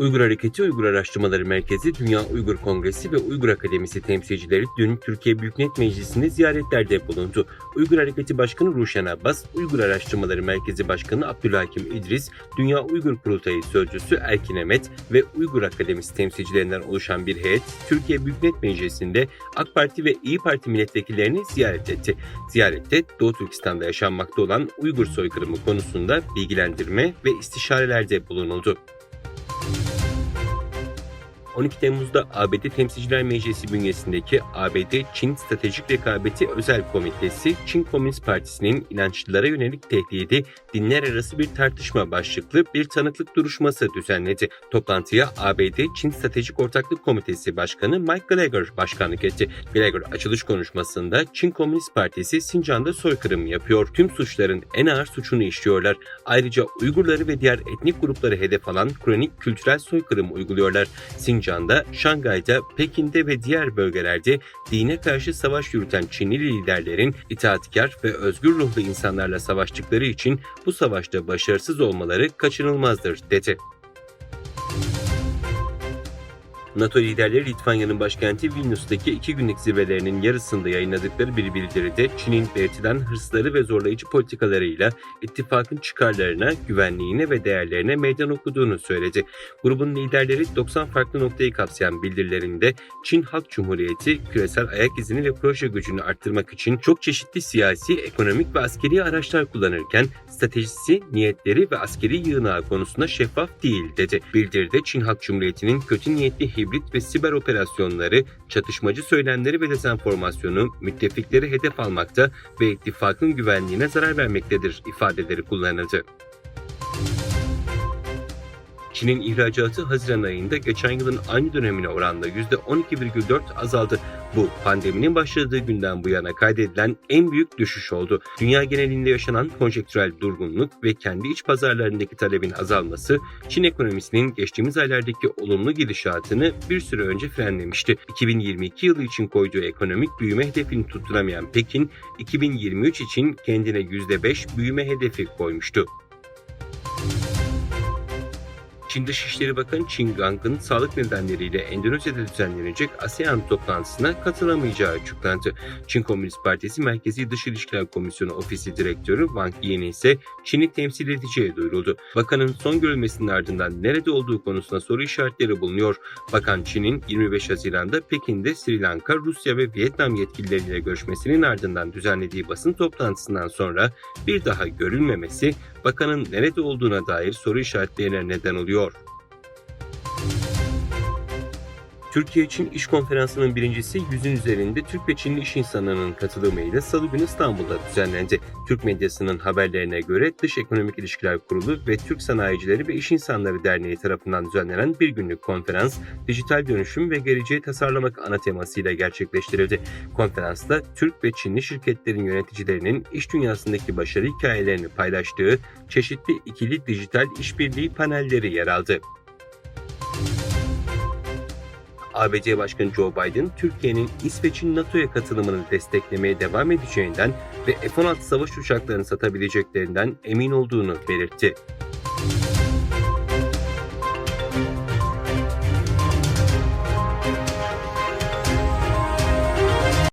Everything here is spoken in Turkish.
Uygur Hareketi, Uygur Araştırmaları Merkezi, Dünya Uygur Kongresi ve Uygur Akademisi temsilcileri dün Türkiye Büyük Millet Meclisi'nde ziyaretlerde bulundu. Uygur Hareketi Başkanı Ruşen Abbas, Uygur Araştırmaları Merkezi Başkanı Abdülhakim İdris, Dünya Uygur Kurultayı Sözcüsü Erkin Emet ve Uygur Akademisi temsilcilerinden oluşan bir heyet, Türkiye Büyük Millet Meclisi'nde AK Parti ve İYİ Parti milletvekillerini ziyaret etti. Ziyarette Doğu Türkistan'da yaşanmakta olan Uygur soykırımı konusunda bilgilendirme ve istişarelerde bulunuldu. 12 Temmuz'da ABD Temsilciler Meclisi bünyesindeki ABD-Çin Stratejik Rekabeti Özel Komitesi, Çin Komünist Partisi'nin inançlılara yönelik tehdidi dinler arası bir tartışma başlıklı bir tanıklık duruşması düzenledi. Toplantıya ABD-Çin Stratejik Ortaklık Komitesi Başkanı Mike Gallagher başkanlık etti. Gallagher açılış konuşmasında Çin Komünist Partisi Sincan'da soykırım yapıyor. Tüm suçların en ağır suçunu işliyorlar. Ayrıca Uygurları ve diğer etnik grupları hedef alan kronik kültürel soykırım uyguluyorlar. Sincan'da, Şangay'da, Pekin'de ve diğer bölgelerde dine karşı savaş yürüten Çinli liderlerin itaatkar ve özgür ruhlu insanlarla savaştıkları için bu savaşta başarısız olmaları kaçınılmazdır, dedi. NATO liderleri Litvanya'nın başkenti Vilnius'taki 2 günlük zirvelerinin yarısında yayınladıkları bir bildiride Çin'in belirtilen hırsları ve zorlayıcı politikalarıyla ittifakın çıkarlarına, güvenliğine ve değerlerine meydan okuduğunu söyledi. Grubun liderleri 90 farklı noktayı kapsayan bildirilerinde Çin Halk Cumhuriyeti küresel ayak izini ve proje gücünü arttırmak için çok çeşitli siyasi, ekonomik ve askeri araçlar kullanırken stratejisi, niyetleri ve askeri yığınağı konusunda şeffaf değil, dedi. Bildiride Çin Halk Cumhuriyeti'nin kötü niyetli hibrit ve siber operasyonları, çatışmacı söylemleri ve dezenformasyonu müttefikleri hedef almakta ve ittifakın güvenliğine zarar vermektedir ifadeleri kullanıldı. Çin'in ihracatı Haziran ayında geçen yılın aynı dönemine oranla %12,4 azaldı. Bu pandeminin başladığı günden bu yana kaydedilen en büyük düşüş oldu. Dünya genelinde yaşanan konjektürel durgunluk ve kendi iç pazarlarındaki talebin azalması Çin ekonomisinin geçtiğimiz aylardaki olumlu gidişatını bir süre önce frenlemişti. 2022 yılı için koyduğu ekonomik büyüme hedefini tutturamayan Pekin, 2023 için kendine %5 büyüme hedefi koymuştu. Çin Dışişleri Bakanı Qin Gang'ın sağlık nedenleriyle Endonezya'da düzenlenecek ASEAN toplantısına katılamayacağı açıklandı. Çin Komünist Partisi Merkezi Dış İlişkiler Komisyonu Ofisi Direktörü Wang Yi'nin ise Çin'i temsil edeceği duyuruldu. Bakanın son görülmesinin ardından nerede olduğu konusunda soru işaretleri bulunuyor. Bakan Çin'in 25 Haziran'da Pekin'de Sri Lanka, Rusya ve Vietnam yetkilileriyle görüşmesinin ardından düzenlediği basın toplantısından sonra bir daha görülmemesi bakanın nerede olduğuna dair soru işaretlerine neden oluyor. Türkiye-Çin İş Konferansı'nın birincisi 100'ün üzerinde Türk ve Çinli iş insanlarının katılımıyla Salı günü İstanbul'da düzenlendi. Türk medyasının haberlerine göre Dış Ekonomik İlişkiler Kurulu ve Türk Sanayicileri ve İş İnsanları Derneği tarafından düzenlenen bir günlük konferans, dijital dönüşüm ve geleceği tasarlamak ana temasıyla gerçekleştirildi. Konferansta Türk ve Çinli şirketlerin yöneticilerinin iş dünyasındaki başarı hikayelerini paylaştığı çeşitli ikili dijital işbirliği panelleri yer aldı. ABD Başkanı Joe Biden, Türkiye'nin İsveç'in NATO'ya katılımını desteklemeye devam edeceğinden ve F-16 savaş uçaklarını satabileceklerinden emin olduğunu belirtti.